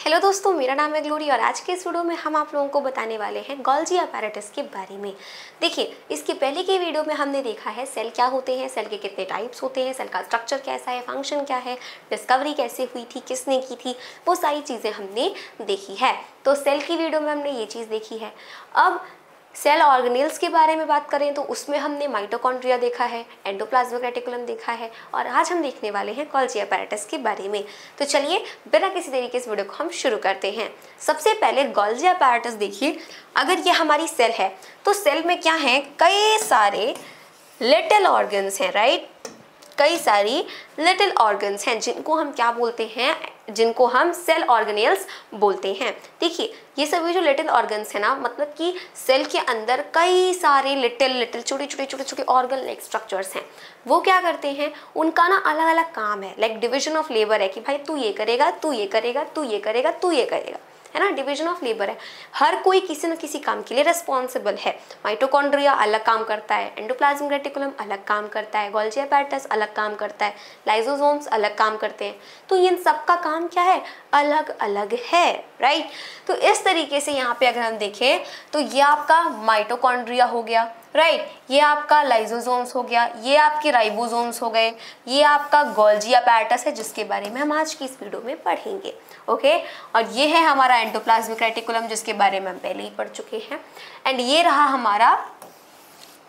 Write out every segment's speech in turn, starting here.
Hello दोस्तों, मेरा नाम है ग्लोरी और आज के इस वीडियो में हम आप लोगों को बताने वाले हैं गोल्जी अपैरेटस के बारे में। देखिए, इसके पहले की वीडियो में हमने देखा है सेल क्या होते हैं, सेल के कितने टाइप्स होते हैं, सेल का स्ट्रक्चर कैसा है, फंक्शन क्या है, डिस्कवरी कैसे हुई थी, किसने की थी, वो सारी चीज़ें हमने देखी है। तो सेल की वीडियो में हमने ये चीज़ देखी है। अब सेल ऑर्गेनेल्स के बारे में बात करें तो उसमें हमने माइटोकॉन्ड्रिया देखा है, एंडोप्लाज्मिक रेटिकुलम देखा है और आज हम देखने वाले हैं गोल्जी अपैरेटस के बारे में। तो चलिए बिना किसी तरीके से वीडियो को हम शुरू करते हैं। सबसे पहले गोल्जी अपैरेटस देखिए, अगर ये हमारी सेल है तो सेल में क्या है, कई सारे लिटिल ऑर्गन्स हैं, राइट। कई सारी लिटिल ऑर्गन्स हैं जिनको हम क्या बोलते हैं, जिनको हम सेल ऑर्गेनेल्स बोलते हैं। देखिए, ये सभी जो लिटिल ऑर्गन्स है ना, मतलब कि सेल के अंदर कई सारे लिटिल छोटे ऑर्गन लाइक स्ट्रक्चर्स हैं। वो क्या करते हैं, उनका ना अलग अलग काम है, लाइक डिविजन ऑफ लेबर है कि भाई तू ये करेगा, तू ये करेगा, तू ये करेगा, तू ये करेगा, है ना। डिवीजन ऑफ लेबर है, हर कोई किसी न किसी काम के लिए रिस्पॉन्सिबल है। माइटोकॉन्ड्रिया अलग काम करता है, एंडोप्लाज्मिक रेटिकुलम अलग काम करता है, गोल्जी अपैरेटस अलग काम करता है, लाइसोसोम्स अलग काम करते हैं। तो इन सब का काम क्या है, अलग अलग है, राइट। तो इस तरीके से यहाँ पे अगर हम देखें तो ये आपका माइटोकॉन्ड्रिया हो गया, राइट, ये आपका लाइसोसोम्स हो गया, ये आपके राइबोसोम्स हो गए, ये आपका गोल्जी अपैरेटस है जिसके बारे में हम आज की इस वीडियो में पढ़ेंगे, ओके। और ये है हमारा एंडोप्लाज्मिक रेटिकुलम जिसके बारे में हम पहले ही पढ़ चुके हैं। एंड ये रहा हमारा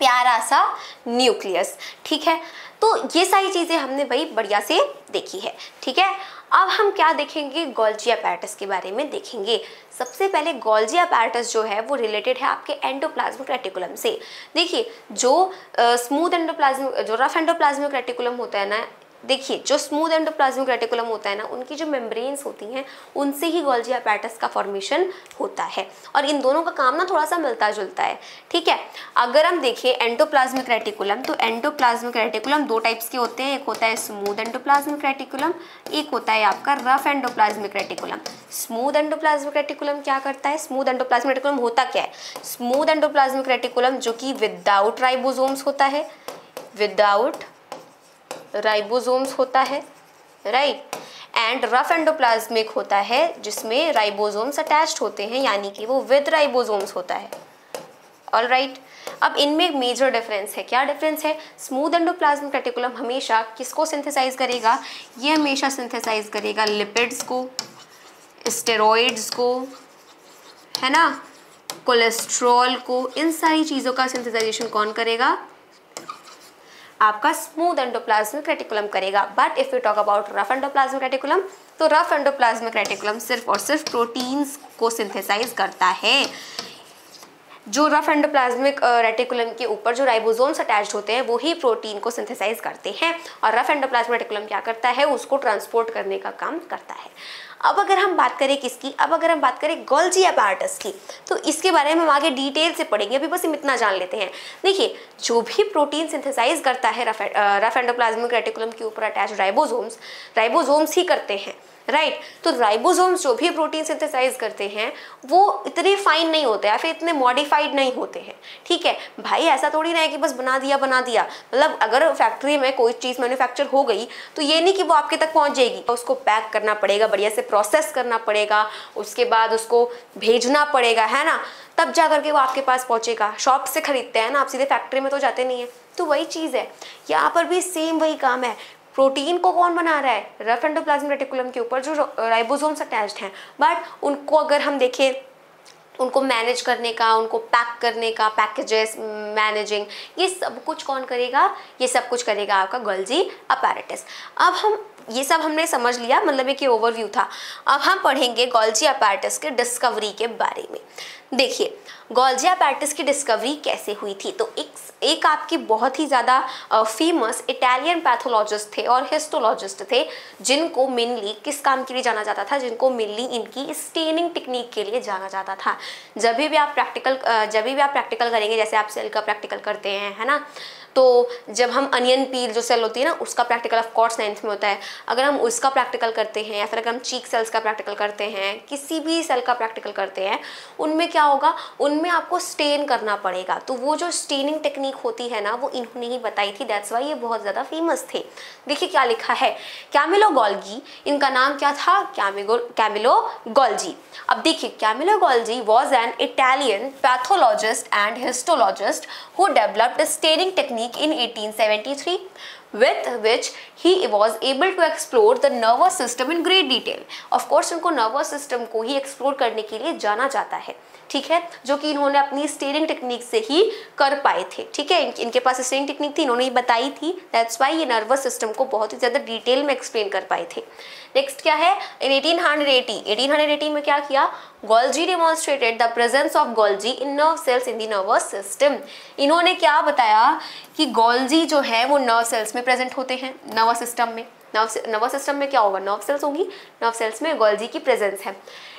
प्यारा सा न्यूक्लियस, ठीक है। तो ये सारी चीज़ें हमने भाई बढ़िया से देखी है, ठीक है। अब हम क्या देखेंगे, गोल्जी अपैरेटस के बारे में देखेंगे। सबसे पहले गोल्जी अपैरेटस जो है वो रिलेटेड है आपके एंडोप्लाज्मिक रेटिकुलम से। देखिए, जो स्मूथ एंडोप्लाज्मिक, जो रफ एंडोप्लाज्मिक रेटिकुलम होता है ना, देखिए जो स्मूथ एंडोप्लाज्मिक रेटिकुलम होता है ना, उनकी जो मेम्ब्रेन्स होती हैं उनसे ही गोल्जी अपैरेटस का फॉर्मेशन होता है। और इन दोनों का काम ना थोड़ा सा मिलता जुलता है, ठीक है। अगर हम देखें एंडोप्लाज्मिक रेटिकुलम, तो एंडोप्लाज्मिक रेटिकुलम दो टाइप्स के होते हैं, एक होता है स्मूथ एंडोप्लाज्मिक रेटिकुलम, एक होता है आपका rough endoplasmic reticulum. Smooth endoplasmic reticulum क्या करता है, स्मूथ एंडोप्लाज्मिक रेटिकुलम होता क्या है, स्मूथ एंडोप्लाज्मिक रेटिकुलम जो कि विदाउट राइबोसोम्स होता है, विदाउट राइबोसोम्स होता है, राइट। एंड रफ एंडोप्लाज्मिक होता है जिसमें राइबोसोम्स अटैच्ड होते हैं, यानी कि वो विद राइबोसोम्स होता है, ऑल राइट। अब इनमें एक मेजर डिफरेंस है, क्या डिफरेंस है, स्मूथ एंडोप्लाज्मिक रेटिकुलम हमेशा किसको सिंथेसाइज करेगा, ये हमेशा सिंथेसाइज करेगा लिपिड्स को, स्टेरॉइड्स को, है ना, कोलेस्ट्रॉल को, इन सारी चीज़ों का सिंथेसाइजेशन कौन करेगा, आपका स्मूथ एंडोप्लाज्मिक रेटिकुलम करेगा। But if you talk about rough endoplasmic reticulum, तो रफ एंडोप्लाज्मिक रेटिकुलम सिर्फ और सिर्फ प्रोटीन्स को सिंथेसाइज करता है। जो रफ एंडोप्लाज्मिक रेटिकुलम के ऊपर जो राइबोसोम्स अटैच्ड होते हैं वो ही प्रोटीन को सिंथेसाइज करते हैं, और रफ एंडोप्लाज्मिक रेटिकुलम क्या करता है, उसको ट्रांसपोर्ट करने का काम करता है। अब अगर हम बात करें किसकी, अब अगर हम बात करें गोल्जी अपैरेटस की, तो इसके बारे में हम आगे डिटेल से पढ़ेंगे, अभी बस हम इतना जान लेते हैं। देखिए, जो भी प्रोटीन सिंथेसाइज करता है रफ एंडोप्लाज्मिक रेटिकुलम के ऊपर अटैच राइबोसोम्स ही करते हैं, राइट। तो राइबोसोम्स जो भी प्रोटीन सिंथेसाइज करते हैं वो इतने फाइन नहीं होते या फिर इतने मॉडिफाइड नहीं होते हैं, ठीक है भाई। ऐसा थोड़ी ना है कि बस बना दिया, मतलब अगर फैक्ट्री में कोई चीज़ मैन्युफैक्चर हो गई तो ये नहीं कि वो आपके तक पहुंच जाएगी, उसको पैक करना पड़ेगा, बढ़िया से प्रोसेस करना पड़ेगा, उसके बाद उसको भेजना पड़ेगा, है ना, तब जा करके वो आपके पास पहुंचेगा। शॉप से खरीदते हैं ना आप, सीधे फैक्ट्री में तो जाते नहीं है। तो वही चीज़ है, यहाँ पर भी सेम वही काम है। प्रोटीन को कौन बना रहा है, रफ एंडोप्लाज्मिक रेटिकुलम के ऊपर जो राइबोसोम्स अटैच्ड हैं, बट उनको अगर हम देखें, उनको मैनेज करने का, उनको पैक करने का, पैकेजेस मैनेजिंग, ये सब कुछ कौन करेगा, ये सब कुछ करेगा आपका गोल्जी अपैरेटस। अब हम ये सब हमने समझ लिया, मतलब एक ओवरव्यू था। अब हम पढ़ेंगे गोल्जी अपैरेटस के डिस्कवरी के बारे में। देखिए, गोल्जी अपैरेटस की डिस्कवरी कैसे हुई थी, तो एक आपकी बहुत ही ज़्यादा फेमस इटालियन पैथोलॉजिस्ट थे और हिस्टोलॉजिस्ट थे, जिनको मेनली किस काम के लिए जाना जाता था, जिनको मेनली इनकी स्टेनिंग टेक्निक के लिए जाना जाता था। जब भी आप प्रैक्टिकल करेंगे, जैसे आप सेल का प्रैक्टिकल करते हैं, है ना, तो जब हम अनियन पील जो सेल होती है ना उसका प्रैक्टिकल ऑफ कोर्स 9th में होता है, अगर हम उसका प्रैक्टिकल करते हैं या फिर अगर हम चीक सेल्स का प्रैक्टिकल करते हैं, किसी भी सेल का प्रैक्टिकल करते हैं, उनमें क्या होगा, उनमें आपको स्टेन करना पड़ेगा। तो वो जो स्टेनिंग टेक्निक होती है ना वो इन्होंने ही बताई थी, दैट्स वाई ये बहुत ज़्यादा फेमस थे। देखिए क्या लिखा है, कैमिलो गोल्गी, इनका नाम क्या था, कैमिलो गोल्जी। अब देखिए Camillo Golgi was an Italian pathologist and histologist who developed staining technique in 1873 with which he was able to explore the nervous system in great detail। of course उनको nervous system को ही explore करने के लिए जाना जाता है, ठीक है, जो कि इन्होंने अपनी स्टेनिंग टेक्निक से ही कर पाए थे, ठीक है, इनके पास स्टेनिंग टेक्निक थी, इन्होंने ही बताई थी, दैट्स वाई ये नर्वस सिस्टम को बहुत ही ज़्यादा डिटेल में एक्सप्लेन कर पाए थे। नेक्स्ट क्या है, इन 1880 में क्या किया, Golgi demonstrated the presence of Golgi in nerve cells in the nervous system. इन्होंने क्या बताया कि गोल्जी जो है वो नर्व सेल्स में प्रेजेंट होते हैं, नर्वस सिस्टम में। नर्वस सिस्टम में क्या होगा, नर्व सेल्स होंगी, नर्व सेल्स में गोल्जी की प्रेजेंस है।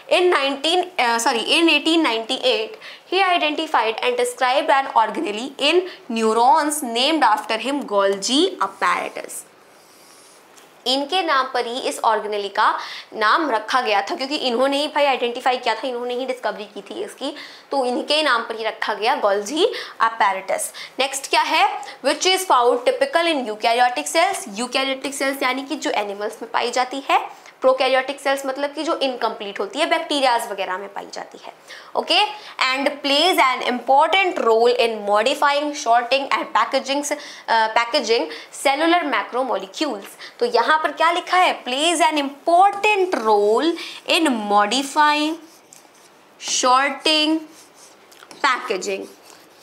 In 1898, he identified and described an organelle in neurons named after him, Golgi apparatus। इनके नाम पर ही इस ऑर्गेनेली का नाम रखा गया था, क्योंकि इन्होंने ही भाई आइडेंटिफाई किया था, इन्होंने ही डिस्कवरी की थी इसकी, तो इनके नाम पर ही रखा गया गोल्जी apparatus। नेक्स्ट क्या है, which is found typical in eukaryotic cells. Eukaryotic cells यानी कि जो एनिमल्स में पाई जाती है, प्रोकैरियोटिक सेल्स मतलब कि जो इनकम्प्लीट होती है, बैक्टीरियाज वगैरह में पाई जाती है, okay, and plays an important role in modifying, sorting and packaging cellular macromolecules. तो यहाँ पर क्या लिखा है, plays an important role in modifying, sorting, packaging,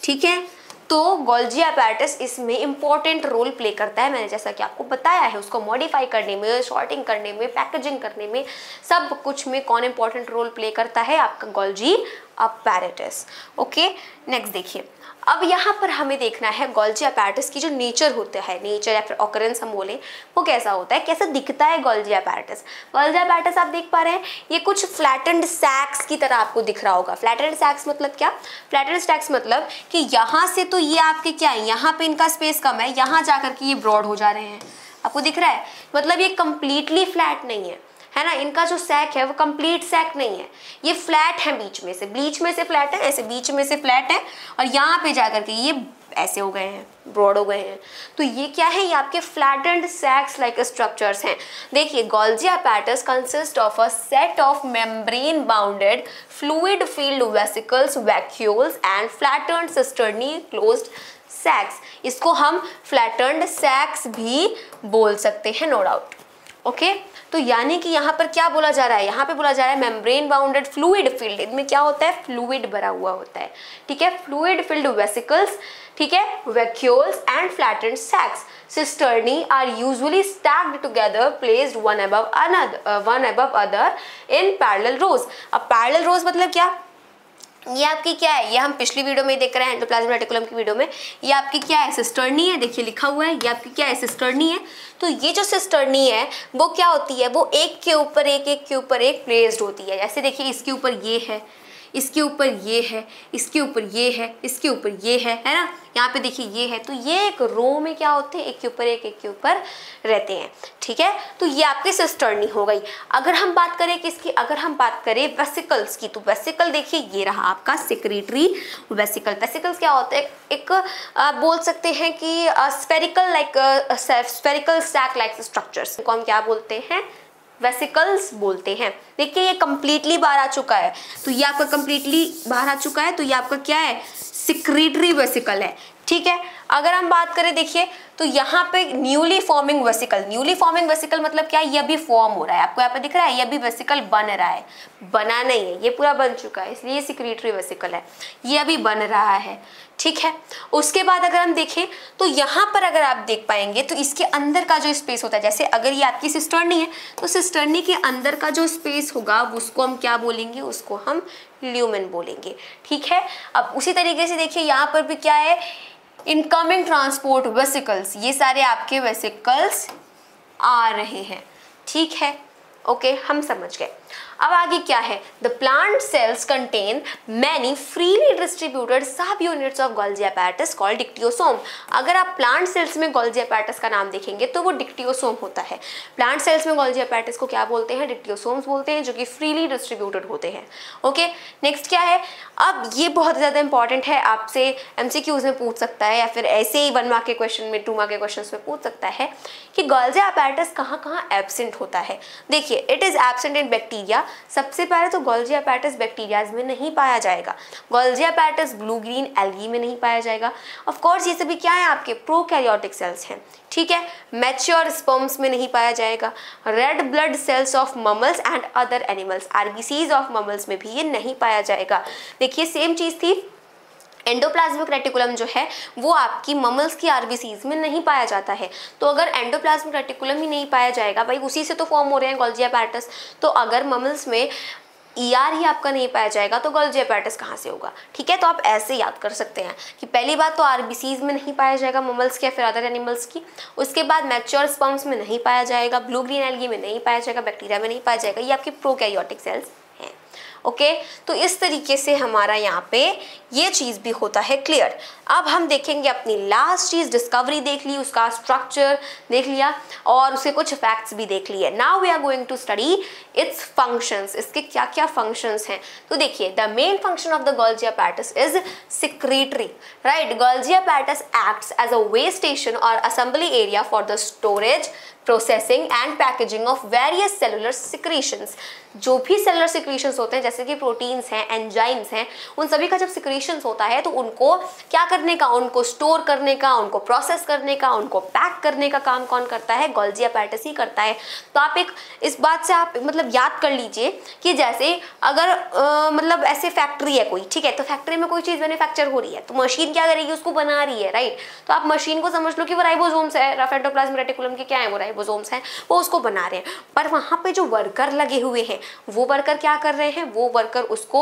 ठीक है। तो गोल्जी apparatus इसमें इंपॉर्टेंट रोल प्ले करता है, मैंने जैसा कि आपको बताया है, उसको मॉडिफाई करने में, शॉर्टिंग करने में, पैकेजिंग करने में, सब कुछ में कौन इंपॉर्टेंट रोल प्ले करता है, आपका गोल्जी apparatus। ओके, नेक्स्ट देखिए, अब यहाँ पर हमें देखना है गोल्जी apparatus की जो नेचर होता है, नेचर या फिर ऑकरेंस हम बोले, वो कैसा होता है, कैसा दिखता है गोल्जी apparatus। गोल्जी apparatus आप देख पा रहे हैं, ये कुछ फ्लैटेंड सैक्स की तरह आपको दिख रहा होगा। फ्लैटेंड सैक्स मतलब क्या, फ्लैटेंड सैक्स मतलब कि यहाँ से तो ये आपके क्या है, यहाँ पे इनका स्पेस कम है, यहाँ जाकर के ये ब्रॉड हो जा रहे हैं, आपको दिख रहा है, मतलब ये कंप्लीटली फ्लैट नहीं है ना, इनका जो सैक है वो कंप्लीट सैक नहीं है, ये फ्लैट है, बीच में से फ्लैट है, ऐसे बीच में से फ्लैट है, और यहाँ पे जाकर के ये ऐसे हो गए हैं, ब्रॉड हो गए हैं। तो ये क्या है, ये आपके फ्लैटेंड सैक्स लाइक स्ट्रक्चर्स हैं। देखिए Golgi apparatus consist of a set of membrane bounded fluid filled vesicles, vacuoles and flattened cisternae closed sacs. इसको हम फ्लैटेंड सैक्स भी बोल सकते हैं, नो डाउट, ओके। तो यानी कि यहाँ पर क्या बोला जा रहा है, यहाँ पे बोला जा रहा है मेम्ब्रेन बाउंडेड फ्लूइड फील्ड, इनमें क्या होता है, फ्लूइड भरा हुआ होता है, ठीक है, फ्लूइड फील्ड वेसिकल्स, ठीक है, vacuoles and flattened sacs cisternae are usually stacked together, placed one above other in parallel rows. अब पैरेलल रोज मतलब क्या, ये आपकी क्या है, ये हम पिछली वीडियो में देख रहे हैं, एंडोप्लाज्मिक रेटिकुलम की वीडियो में, ये आपकी क्या है, सिस्टर्नी है, देखिए लिखा हुआ है, ये आपकी क्या है, सिस्टर्नी है। तो ये जो सिस्टर्नी है वो क्या होती है, वो एक के ऊपर एक, एक के ऊपर एक प्लेस्ड होती है। जैसे देखिए इसके ऊपर ये है, इसके ऊपर ये है, इसके ऊपर ये है, इसके ऊपर ये है ना, यहाँ पे देखिए ये है। तो ये एक रो में क्या होते हैं, एक के ऊपर एक, एक के ऊपर रहते हैं, ठीक है। तो ये आपकी सिस्टर्नी हो गई। अगर हम बात करें किसकी, अगर हम बात करें वेसिकल्स की, तो वेसिकल देखिए ये रहा आपका सेक्रेटरी वेसिकल। वेसिकल्स क्या होते हैं, एक बोल सकते हैं कि spherical like spherical sac like structures को हम क्या बोलते हैं, वेसिकल्स बोलते हैं। देखिए ये कंप्लीटली बाहर आ चुका है, तो ये आपका कंप्लीटली बाहर आ चुका है, तो ये आपका क्या है, सिक्रीटरी वेसिकल है, ठीक है। अगर हम बात करें देखिए तो यहाँ पे newly forming vesicle, newly forming vesicle मतलब क्या, ये अभी फॉर्म हो रहा है, आपको यहाँ पे दिख रहा है, ये अभी वेसिकल बन रहा है, बना नहीं है, ये पूरा बन चुका है, इसलिए ये सिक्रीटरी वेसिकल है, ये अभी बन रहा है, ठीक है। उसके बाद अगर हम देखें तो यहाँ पर अगर आप देख पाएंगे तो इसके अंदर का जो स्पेस होता है, जैसे अगर ये आपकी सिस्टर्नी है तो सिस्टर्नी के अंदर का जो स्पेस होगा उसको हम क्या बोलेंगे, उसको हम ल्यूमेन बोलेंगे, ठीक है। अब उसी तरीके से देखिए यहाँ पर भी क्या है, इनकमिंग ट्रांसपोर्ट वेसिकल्स, ये सारे आपके वेसिकल्स आ रहे हैं, ठीक है, ओके, हम समझ गए। अब आगे क्या है, the plant cells contain many freely distributed subunits of Golgi apparatus called dictyosome. अगर आप प्लांट सेल्स में गोल्जी अपैरेटस का नाम देखेंगे तो वो डिक्टियोसोम होता है। प्लांट सेल्स में गोल्जी अपैरेटस को क्या बोलते हैं, डिक्टियोसोम्स बोलते हैं, जो कि फ्रीली डिस्ट्रीब्यूटेड होते हैं। ओके, नेक्स्ट क्या है, अब ये बहुत ज़्यादा इंपॉर्टेंट है, आपसे एमसीक्यूज में पूछ सकता है या फिर ऐसे ही 1 मार्क के क्वेश्चन में 2 मार्क के क्वेश्चन में पूछ सकता है कि गोल्जी अपैरेटस कहाँ कहाँ एब्सेंट होता है। देखिए, it is absent in bacteria. सबसे पहले तो गोल्जी अपैरेटस बैक्टीरियाज में नहीं पाया जाएगा। Golgi apparatus blue green algae में नहीं पाया जाएगा। ऑफ कोर्स ये सभी क्या है, आपके प्रोकैरियोटिक सेल्स हैं, ठीक है। मैच्योर स्पर्म्स में नहीं पाया जाएगा। Red blood cells of mammals and other animals, RBCs of mammals में भी ये नहीं पाया जाएगा। देखिए सेम चीज थी, एंडोप्लाज्मिक रेटिकुलम जो है वो आपकी ममल्स की आरबीसीज में नहीं पाया जाता है। तो अगर एंडोप्लाज्मिक रेटिकुलम ही नहीं पाया जाएगा, भाई उसी से तो फॉर्म हो रहे हैं गोल्जी अपैरेटस, तो अगर ममल्स में ईआर ही आपका नहीं पाया जाएगा तो गोल्जी अपैरेटस कहाँ से होगा, ठीक है। तो आप ऐसे याद कर सकते हैं कि पहली बात तो आरबीसीज में नहीं पाया जाएगा ममल्स के या फिर अदर एनिमल्स की, उसके बाद मैच्योर स्पर्म्स में नहीं पाया जाएगा, ब्लू ग्रीन एल्गी में नहीं पाया जाएगा, बैक्टीरिया में नहीं पाया जाएगा, ये आपके प्रोकैरियोटिक सेल्स हैं। ओके, तो इस तरीके से हमारा यहाँ पे ये चीज़ भी होता है क्लियर। अब हम देखेंगे अपनी लास्ट चीज़, डिस्कवरी देख ली, उसका स्ट्रक्चर देख लिया और उसके कुछ फैक्ट्स भी देख लिए। Now we are going to study its functions, इसके क्या क्या फंक्शंस हैं। तो देखिए, the main function of the Golgi apparatus is secretory, right. Golgi apparatus acts as a way station और assembly area for the storage, processing and packaging of various cellular secretions. जो भी cellular secretions होते हैं जैसे कि proteins हैं, enzymes हैं, उन सभी का जब सिक्रीशंस होता है तो उनको क्या करने का, उनको स्टोर करने का, उनको प्रोसेस करने का, उनको पैक करने का काम कौन करता है, गोल्जी अपैरेटस ही करता है। तो आप एक इस बात से आप मतलब याद कर लीजिए कि जैसे अगर मतलब ऐसे फैक्ट्री है कोई, ठीक है, तो फैक्ट्री में कोई चीज़ मैन्युफैक्चर हो रही है तो मशीन क्या करेगी, उसको बना रही है, राइट। तो आप मशीन को समझ लो कि वो राइबोसोम्स है, रफ एंडोप्लाज्मिक रेटिकुलम के क्या है, वो राइबोसोम्स हैं, वो उसको बना रहे हैं। पर वहाँ पे जो वर्कर लगे हुए हैं वो वर्कर क्या कर रहे हैं, वो वर्कर उसको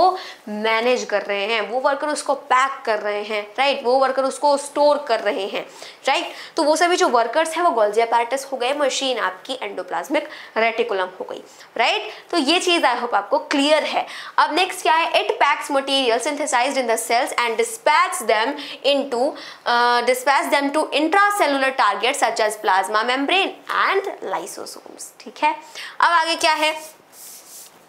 मैनेज कर रहे हैं, वो वर्कर उसको पैक कर रहे हैं, राइट, वो वर्कर उसको स्टोर कर रहे हैं, राइट। तो वो सभी जो वर्कर्स हैं वो गोल्जी अपैरेटस हो गए, मशीन आपकी एंडोप्लाज्मिक रेटिकुलम हो गई, राइट। तो ये चीज आई होप आपको क्लियर है। अब नेक्स्ट क्या है, it packs material synthesized in the cells and dispatch them to intracellular targets such as plasma membrane and lysosomes, ठीक है। अब आगे क्या है,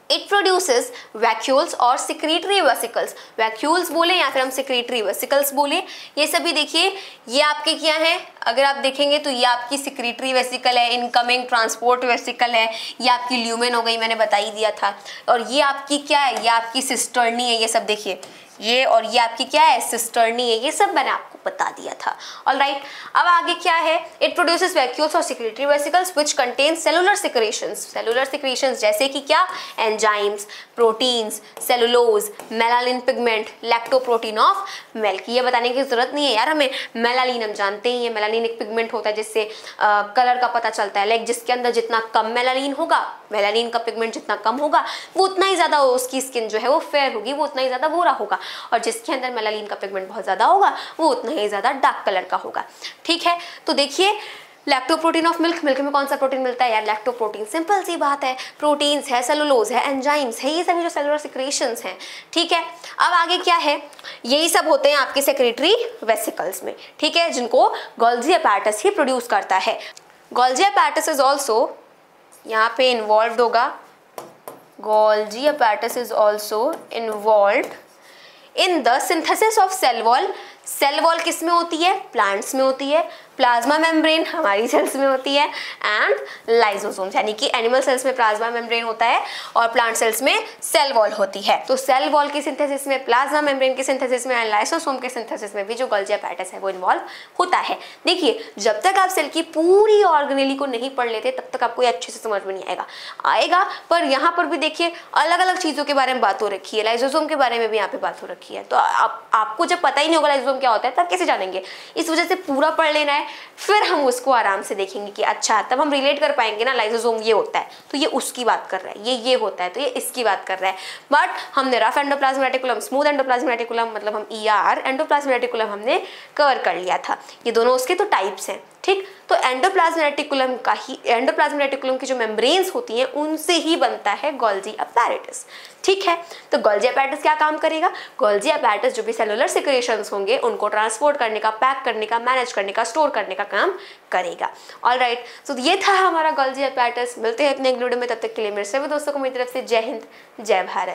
इट प्रोड्यूसेस वैक्यूल्स और सिक्रीटरी वेसिकल्स, वैक्यूल्स बोले या फिर हम सिक्रीटरी वेसिकल्स बोले, ये सभी देखिए ये आपके क्या है, अगर आप देखेंगे तो ये आपकी सिक्रीटरी वेसिकल है, इनकमिंग ट्रांसपोर्ट वेसिकल है, ये आपकी ल्यूमेन हो गई, मैंने बता ही दिया था। और ये आपकी क्या है, ये आपकी सिस्टर्नी है, ये सब देखिए ये, और ये आपकी क्या है, सिस्टर्नी है, ये सब मैंने आपको बता दिया था। ऑलराइट, अब आगे क्या है, इट प्रोड्यूसेस वैक्यूल्स और secretory vesicles which contain cellular secretions, cellular secretions जैसे कि क्या, enzymes, proteins, cellulose, melanin pigment, lactoprotein of milk. ये बताने की जरूरत नहीं है यार हमें, मेलानिन हम जानते ही है, मेलानिन एक पिगमेंट होता है जिससे कलर का पता चलता है। लाइक जिसके अंदर जितना कम मेलानिन होगा, मेलानिन का पिगमेंट जितना कम होगा वो उतना ही ज्यादा उसकी स्किन जो है वो फेयर होगी, वो उतना ही ज्यादा गोरा होगा, और जिसके अंदर मेलानिन का पिगमेंट बहुत ज्यादा होगा वो उतना ही ज्यादा डार्क कलर का होगा, ठीक है। तो देखिए लैक्टोप्रोटीन ऑफ मिल्क, मिल्क में कौन सा प्रोटीन मिलता है यार, लैक्टोप्रोटीन, सिंपल सी बात है, प्रोटीन्स है, सेलुलोज है, एंजाइम्स है, ये सभी जो सेलुलर सिक्रीशंस हैं, ठीक है। अब आगे क्या है, यही सब होते हैं आपके सेक्रेटरी वेसिकल्स में, ठीक है, जिनको गोल्जी अपैरेटस ही प्रोड्यूस करता है। गोल्जी अपैरेटस इज ऑल्सो यहाँ पे इन्वॉल्व होगा, Golgi apparatus is also involve in the synthesis of cell wall. Cell wall किस में होती है, प्लांट्स में होती है, प्लाज्मा मेम्ब्रेन हमारी सेल्स में होती है, एंड लाइसोसोम्स, यानी कि एनिमल सेल्स में प्लाज्मा मेम्ब्रेन होता है और प्लांट सेल्स में सेल वॉल होती है। तो सेल वॉल की सिंथेसिस में, प्लाज्मा मेम्ब्रेन की सिंथेसिस में एंड लाइसोसोम के सिंथेसिस में भी जो गोल्जी अपैरेटस है वो इन्वॉल्व होता है। देखिए जब तक आप सेल की पूरी ऑर्गेनेली को नहीं पढ़ लेते तब तक आपको ये अच्छे से समझ में नहीं आएगा। पर यहाँ पर भी देखिए अलग अलग चीज़ों के बारे में बात हो रखी है, लाइसोसोम के बारे में भी यहाँ पे बात हो रखी है। तो आपको जब पता ही नहीं होगा लाइसोसोम क्या होता है तब कैसे जानेंगे, इस वजह से पूरा पढ़ लेना है, फिर हम उसको आराम से देखेंगे कि अच्छा, तब हम रिलेट कर पाएंगे ना, लाइसोसोम ये होता है तो ये उसकी बात कर रहा है, ये होता है तो ये इसकी बात कर रहा है। बट हमने rough endoplasmic reticulum, smooth endoplasmic reticulum, मतलब हम ईआर एंडोप्लाज्मिक रेटिकुलम हमने कवर कर लिया था, ये दोनों उसके तो टाइप्स हैं, ठीक, तो एंडोप्लाज्म रेटिकुलम का ही, एंडोप्लाज्म रेटिकुलम की जो मेम्ब्रेन्स होती हैं उनसे ही बनता है गोल्जी अपैरेटस। ठीक है, तो गोल्जी अपैरेटस क्या काम करेगा? गोल्जी अपैरेटस जो भी सेलुलर सिक्रेशंस होंगे उनको ट्रांसपोर्ट करने का, पैक करने का, मैनेज करने का, स्टोर करने का काम करेगा। ऑलराइट, सो ये था हमारा गोल्जी अपैरेटस। मिलते हैं अपने अगले वीडियो में, तब तक के लिए मेरे सभी दोस्तों को मेरी तरफ से जय हिंद, जय भारत।